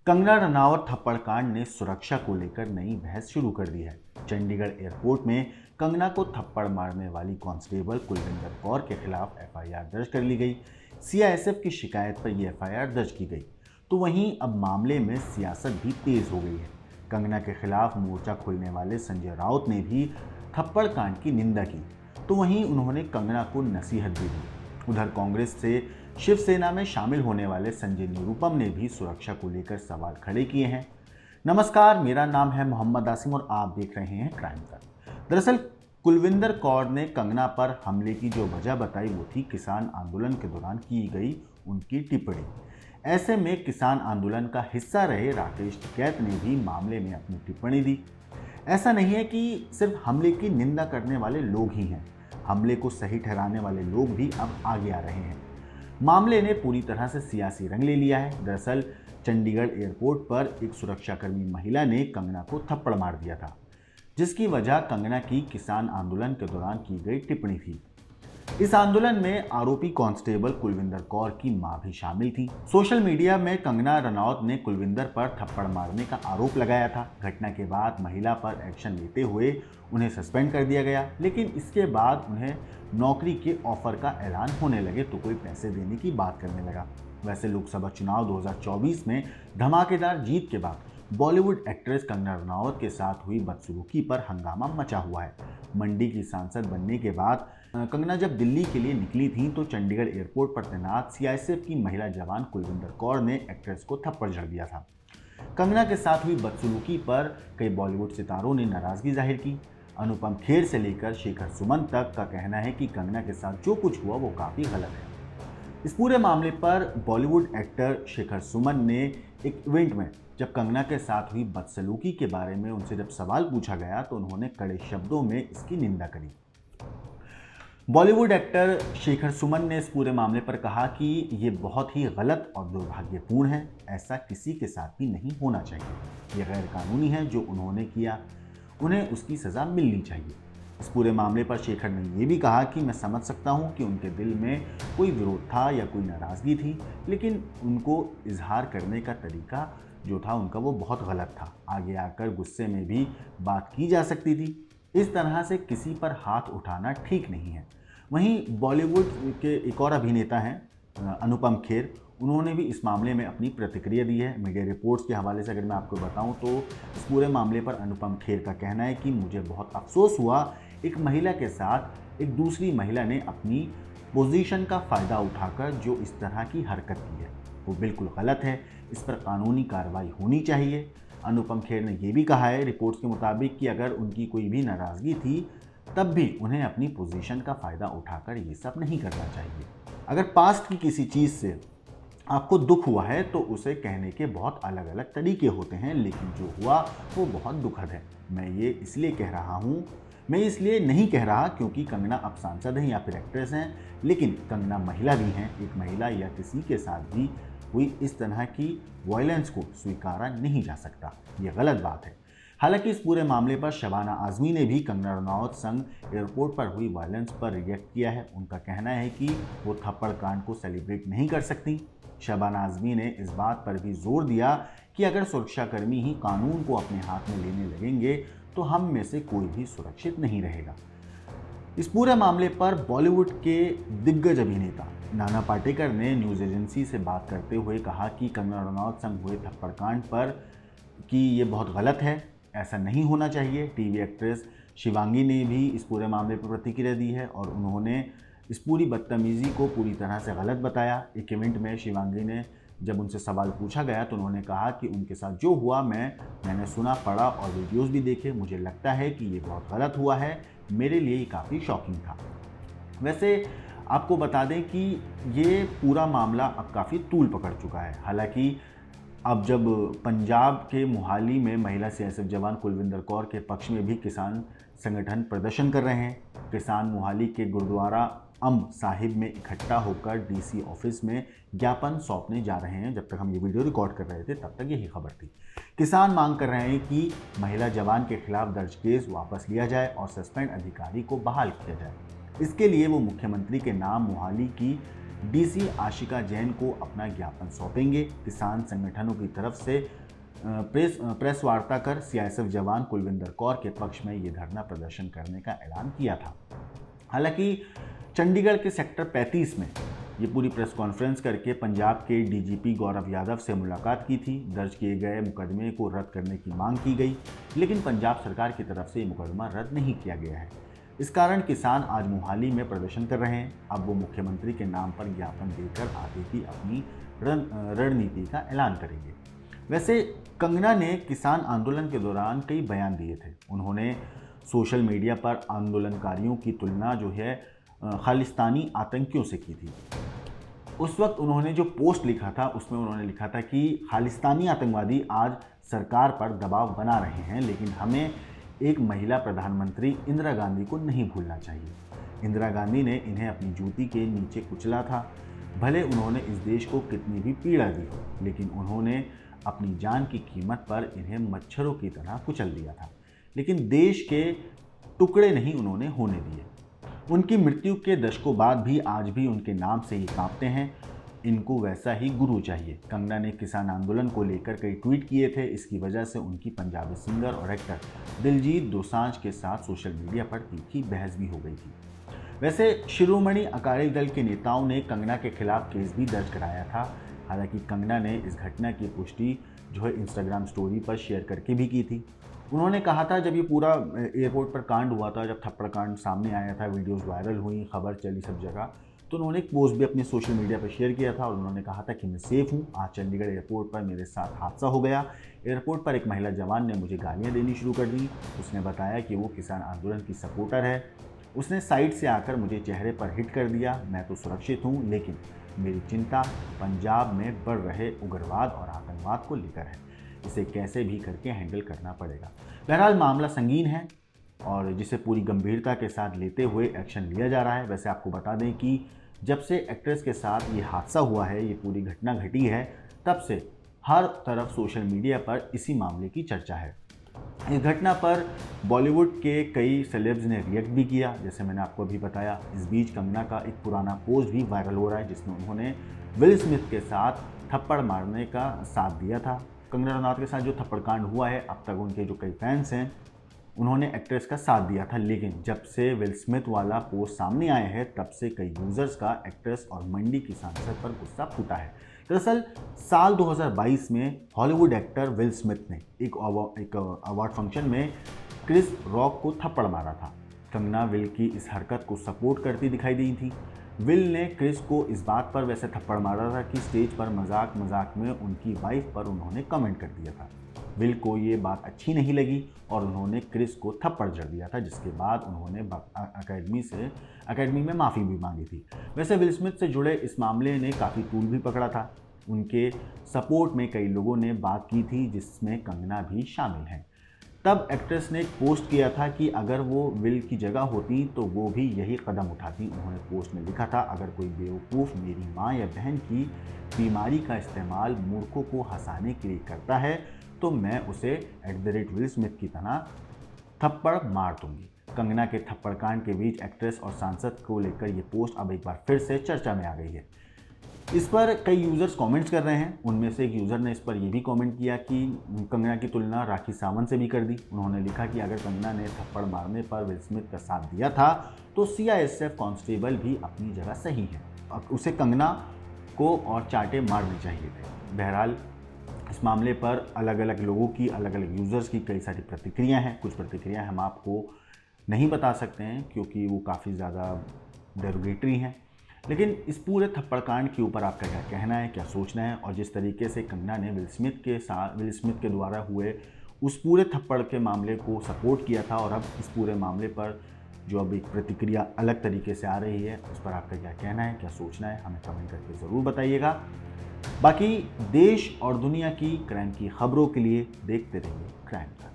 कंगना रनावत थप्पड़ कांड ने सुरक्षा को लेकर नई बहस शुरू कर दी है। चंडीगढ़ एयरपोर्ट में कंगना को थप्पड़ मारने वाली कांस्टेबल कुलविंदर कौर के खिलाफ एफआईआर दर्ज कर ली गई। सीआईएसएफ की शिकायत पर यह एफआईआर दर्ज की गई। तो वहीं अब मामले में सियासत भी तेज हो गई है। कंगना के खिलाफ मोर्चा खोलने वाले संजय राउत ने भी थप्पड़ कांड की निंदा की, तो वहीं उन्होंने कंगना को नसीहत भी दी। उधर कांग्रेस से शिवसेना में शामिल होने वाले संजय निरुपम ने भी सुरक्षा को लेकर सवाल खड़े किए हैं। नमस्कार, मेरा नाम है मोहम्मद आसिम और आप देख रहे हैं क्राइम कर। दरअसल कुलविंदर कौर ने कंगना पर हमले की जो वजह बताई वो थी किसान आंदोलन के दौरान की गई उनकी टिप्पणी। ऐसे में किसान आंदोलन का हिस्सा रहे राकेश टिकैत ने भी मामले में अपनी टिप्पणी दी। ऐसा नहीं है कि सिर्फ हमले की निंदा करने वाले लोग ही हैं, हमले को सही ठहराने वाले लोग भी अब आगे आ रहे हैं। मामले ने पूरी तरह से सियासी रंग ले लिया है। दरअसल चंडीगढ़ एयरपोर्ट पर एक सुरक्षाकर्मी महिला ने कंगना को थप्पड़ मार दिया था, जिसकी वजह कंगना की किसान आंदोलन के दौरान की गई टिप्पणी थी। इस आंदोलन में आरोपी कांस्टेबल कुलविंदर कौर की मां भी शामिल थी। सोशल मीडिया में कंगना रनौत ने कुलविंदर पर थप्पड़ मारने का आरोप लगाया था। घटना के बाद महिला पर एक्शन लेते हुए उन्हें सस्पेंड कर दिया गया, लेकिन इसके बाद उन्हें नौकरी के ऑफर का ऐलान होने लगे तो कोई पैसे देने की बात करने लगा। वैसे लोकसभा चुनाव 2024 में धमाकेदार जीत के बाद बॉलीवुड एक्ट्रेस कंगना रनावत के साथ हुई बदसलूकी पर हंगामा मचा हुआ है। मंडी की सांसद बनने के बाद कंगना जब दिल्ली के लिए निकली थी तो चंडीगढ़ एयरपोर्ट पर तैनात सीआईएसएफ की महिला जवान कुलविंदर कौर ने एक्ट्रेस को थप्पड़ जड़ दिया था। कंगना के साथ हुई बदसलूकी पर कई बॉलीवुड सितारों ने नाराजगी जाहिर की। अनुपम खेर से लेकर शेखर सुमन तक का कहना है कि कंगना के साथ जो कुछ हुआ वो काफ़ी गलत है। इस पूरे मामले पर बॉलीवुड एक्टर शेखर सुमन ने एक इवेंट में जब कंगना के साथ हुई बदसलूकी के बारे में उनसे जब सवाल पूछा गया तो उन्होंने कड़े शब्दों में इसकी निंदा करी। बॉलीवुड एक्टर शेखर सुमन ने इस पूरे मामले पर कहा कि ये बहुत ही गलत और दुर्भाग्यपूर्ण है, ऐसा किसी के साथ भी नहीं होना चाहिए। ये गैर कानूनी है जो उन्होंने किया, उन्हें उसकी सज़ा मिलनी चाहिए। इस पूरे मामले पर शेखर ने ये भी कहा कि मैं समझ सकता हूँ कि उनके दिल में कोई विरोध था या कोई नाराज़गी थी, लेकिन उनको इजहार करने का तरीका जो था उनका वो बहुत गलत था। आगे आकर गुस्से में भी बात की जा सकती थी। इस तरह से किसी पर हाथ उठाना ठीक नहीं है। वहीं बॉलीवुड के एक और अभिनेता हैं अनुपम खेर, उन्होंने भी इस मामले में अपनी प्रतिक्रिया दी है। मीडिया रिपोर्ट्स के हवाले से अगर मैं आपको बताऊं तो इस पूरे मामले पर अनुपम खेर का कहना है कि मुझे बहुत अफसोस हुआ, एक महिला के साथ एक दूसरी महिला ने अपनी पोजीशन का फ़ायदा उठाकर जो इस तरह की हरकत की है वो बिल्कुल गलत है। इस पर कानूनी कार्रवाई होनी चाहिए। अनुपम खेर ने यह भी कहा है रिपोर्ट्स के मुताबिक कि अगर उनकी कोई भी नाराज़गी थी तब भी उन्हें अपनी पोजीशन का फ़ायदा उठाकर ये सब नहीं करना चाहिए। अगर पास्ट की किसी चीज़ से आपको दुख हुआ है तो उसे कहने के बहुत अलग अलग तरीके होते हैं, लेकिन जो हुआ वो बहुत दुखद है। मैं इसलिए नहीं कह रहा क्योंकि कंगना अब सांसद हैं या फिर एक्ट्रेस हैं, लेकिन कंगना महिला भी हैं। एक महिला या किसी के साथ भी हुई इस तरह की वायलेंस को स्वीकारा नहीं जा सकता, ये गलत बात है। हालांकि इस पूरे मामले पर शबाना आजमी ने भी कंगना रनावत संग एयरपोर्ट पर हुई वायलेंस पर रिएक्ट किया है। उनका कहना है कि वो थप्पड़ कांड को सेलिब्रेट नहीं कर सकती। शबाना आजमी ने इस बात पर भी जोर दिया कि अगर सुरक्षाकर्मी ही कानून को अपने हाथ में लेने लगेंगे तो हम में से कोई भी सुरक्षित नहीं रहेगा। इस पूरे मामले पर बॉलीवुड के दिग्गज अभिनेता नाना पाटेकर ने न्यूज़ एजेंसी से बात करते हुए कहा कि कंगना रनावत संग हुए थप्पड़ कांड पर कि ये बहुत गलत है, ऐसा नहीं होना चाहिए। टीवी एक्ट्रेस शिवांगी ने भी इस पूरे मामले पर प्रतिक्रिया दी है और उन्होंने इस पूरी बदतमीज़ी को पूरी तरह से गलत बताया। एक इवेंट में शिवांगी ने जब उनसे सवाल पूछा गया तो उन्होंने कहा कि उनके साथ जो हुआ मैंने सुना, पढ़ा और वीडियोस भी देखे, मुझे लगता है कि ये बहुत गलत हुआ है, मेरे लिए ये काफ़ी शॉकिंग था। वैसे आपको बता दें कि ये पूरा मामला अब काफ़ी तूल पकड़ चुका है। हालांकि अब जब पंजाब के मोहाली में महिला सीआईएसएफ जवान कुलविंदर कौर के पक्ष में भी किसान संगठन प्रदर्शन कर रहे हैं, किसान मोहाली के गुरुद्वारा अम्ब साहिब में इकट्ठा होकर डीसी ऑफिस में ज्ञापन सौंपने जा रहे हैं। जब तक हम ये वीडियो रिकॉर्ड कर रहे थे तब तक यही खबर थी। किसान मांग कर रहे हैं कि महिला जवान के खिलाफ दर्ज केस वापस लिया जाए और सस्पेंड अधिकारी को बहाल किया जाए। इसके लिए वो मुख्यमंत्री के नाम मोहाली की डीसी आशिका जैन को अपना ज्ञापन सौंपेंगे। किसान संगठनों की तरफ से प्रेस वार्ता कर सीआईएसएफ जवान कुलविंदर कौर के पक्ष में ये धरना प्रदर्शन करने का ऐलान किया था। हालांकि चंडीगढ़ के सेक्टर 35 में ये पूरी प्रेस कॉन्फ्रेंस करके पंजाब के डीजीपी गौरव यादव से मुलाकात की थी। दर्ज किए गए मुकदमे को रद्द करने की मांग की गई, लेकिन पंजाब सरकार की तरफ से ये मुकदमा रद्द नहीं किया गया है। इस कारण किसान आज मोहाली में प्रदर्शन कर रहे हैं। अब वो मुख्यमंत्री के नाम पर ज्ञापन देकर आगे की अपनी रणनीति का ऐलान करेंगे। वैसे कंगना ने किसान आंदोलन के दौरान कई बयान दिए थे। उन्होंने सोशल मीडिया पर आंदोलनकारियों की तुलना जो है खालिस्तानी आतंकियों से की थी। उस वक्त उन्होंने जो पोस्ट लिखा था उसमें उन्होंने लिखा था कि खालिस्तानी आतंकवादी आज सरकार पर दबाव बना रहे हैं, लेकिन हमें एक महिला प्रधानमंत्री इंदिरा गांधी को नहीं भूलना चाहिए। इंदिरा गांधी ने इन्हें अपनी जूती के नीचे कुचला था। भले उन्होंने इस देश को कितनी भी पीड़ा दी हो, लेकिन उन्होंने अपनी जान की कीमत पर इन्हें मच्छरों की तरह कुचल दिया था, लेकिन देश के टुकड़े नहीं उन्होंने होने दिए। उनकी मृत्यु के दशकों बाद भी आज भी उनके नाम से ही कांपते हैं। इनको वैसा ही गुरु चाहिए। कंगना ने किसान आंदोलन को लेकर कई ट्वीट किए थे। इसकी वजह से उनकी पंजाबी सिंगर और एक्टर दिलजीत दोसांझ के साथ सोशल मीडिया पर तीखी बहस भी हो गई थी। वैसे शिरोमणि अकाली दल के नेताओं ने कंगना के खिलाफ केस भी दर्ज कराया था। हालांकि कंगना ने इस घटना की पुष्टि जो है इंस्टाग्राम स्टोरी पर शेयर करके भी की थी। उन्होंने कहा था, जब ये पूरा एयरपोर्ट पर कांड हुआ था, जब थप्पड़ कांड सामने आया था, वीडियोस वायरल हुई, खबर चली सब जगह, तो उन्होंने एक पोस्ट भी अपने सोशल मीडिया पर शेयर किया था और उन्होंने कहा था कि मैं सेफ हूँ। आज चंडीगढ़ एयरपोर्ट पर मेरे साथ हादसा हो गया। एयरपोर्ट पर एक महिला जवान ने मुझे गालियाँ देनी शुरू कर दी। उसने बताया कि वो किसान आंदोलन की सपोर्टर है। उसने साइड से आकर मुझे चेहरे पर हिट कर दिया। मैं तो सुरक्षित हूँ, लेकिन मेरी चिंता पंजाब में बढ़ रहे उग्रवाद और आतंकवाद को लेकर है। इसे कैसे भी करके हैंडल करना पड़ेगा। बहरहाल मामला संगीन है और जिसे पूरी गंभीरता के साथ लेते हुए एक्शन लिया जा रहा है। वैसे आपको बता दें कि जब से एक्ट्रेस के साथ ये हादसा हुआ है, ये पूरी घटना घटी है, तब से हर तरफ सोशल मीडिया पर इसी मामले की चर्चा है। इस घटना पर बॉलीवुड के कई सेलेब्स ने रिएक्ट भी किया, जैसे मैंने आपको अभी बताया। इस बीच कंगना का एक पुराना पोस्ट भी वायरल हो रहा है, जिसमें उन्होंने विल स्मिथ के साथ थप्पड़ मारने का साथ दिया था। कंगना रनौत के साथ जो थप्पड़ कांड हुआ है, अब तक उनके जो कई फैंस हैं उन्होंने एक्ट्रेस का साथ दिया था, लेकिन जब से विल स्मिथ वाला पोस्ट सामने आया है, तब से कई यूजर्स का एक्ट्रेस और मंडी की सांसद पर गुस्सा फूटा है। दरअसल साल 2022 में हॉलीवुड एक्टर विल स्मिथ ने एक अवार्ड फंक्शन में क्रिस रॉक को थप्पड़ मारा था। कंगना विल की इस हरकत को सपोर्ट करती दिखाई दी थी। विल ने क्रिस को इस बात पर वैसे थप्पड़ मारा था कि स्टेज पर मजाक में उनकी वाइफ पर उन्होंने कमेंट कर दिया था। विल को ये बात अच्छी नहीं लगी और उन्होंने क्रिस को थप्पड़ जड़ दिया था, जिसके बाद उन्होंने अकेडमी में माफ़ी भी मांगी थी। वैसे विल स्मिथ से जुड़े इस मामले ने काफ़ी तूल भी पकड़ा था। उनके सपोर्ट में कई लोगों ने बात की थी, जिसमें कंगना भी शामिल हैं। तब एक्ट्रेस ने एक पोस्ट किया था कि अगर वो विल की जगह होती तो वो भी यही कदम उठाती। उन्होंने पोस्ट में लिखा था, अगर कोई बेवकूफ़ मेरी माँ या बहन की बीमारी का इस्तेमाल मूर्खों को हंसाने के लिए करता है तो मैं उसे @विल स्मिथ की तरह थप्पड़ मार दूंगी। कंगना के थप्पड़ कांड के बीच एक्ट्रेस और सांसद को लेकर ये पोस्ट अब एक बार फिर से चर्चा में आ गई है। इस पर कई यूज़र्स कमेंट्स कर रहे हैं। उनमें से एक यूज़र ने इस पर यह भी कमेंट किया कि कंगना की तुलना राखी सावंत से भी कर दी। उन्होंने लिखा कि अगर कंगना ने थप्पड़ मारने पर विल स्मिथ का साथ दिया था तो सीआईएसएफ कांस्टेबल भी अपनी जगह सही है, उसे कंगना को और चाटे मारने चाहिए थे। बहरहाल इस मामले पर अलग अलग लोगों की, अलग अलग यूज़र्स की कई सारी प्रतिक्रियाँ हैं। कुछ प्रतिक्रियाँ हम आपको नहीं बता सकते हैं क्योंकि वो काफ़ी ज़्यादा डेरोगेटरी हैं, लेकिन इस पूरे थप्पड़ कांड के ऊपर आपका क्या कहना है, क्या सोचना है? और जिस तरीके से कंगना ने विल स्मिथ के द्वारा हुए उस पूरे थप्पड़ के मामले को सपोर्ट किया था और अब इस पूरे मामले पर जो अब एक प्रतिक्रिया अलग तरीके से आ रही है, उस पर आपका क्या कहना है, क्या सोचना है, हमें कमेंट करके ज़रूर बताइएगा। बाकी देश और दुनिया की क्राइम की खबरों के लिए देखते रहिए क्राइम का।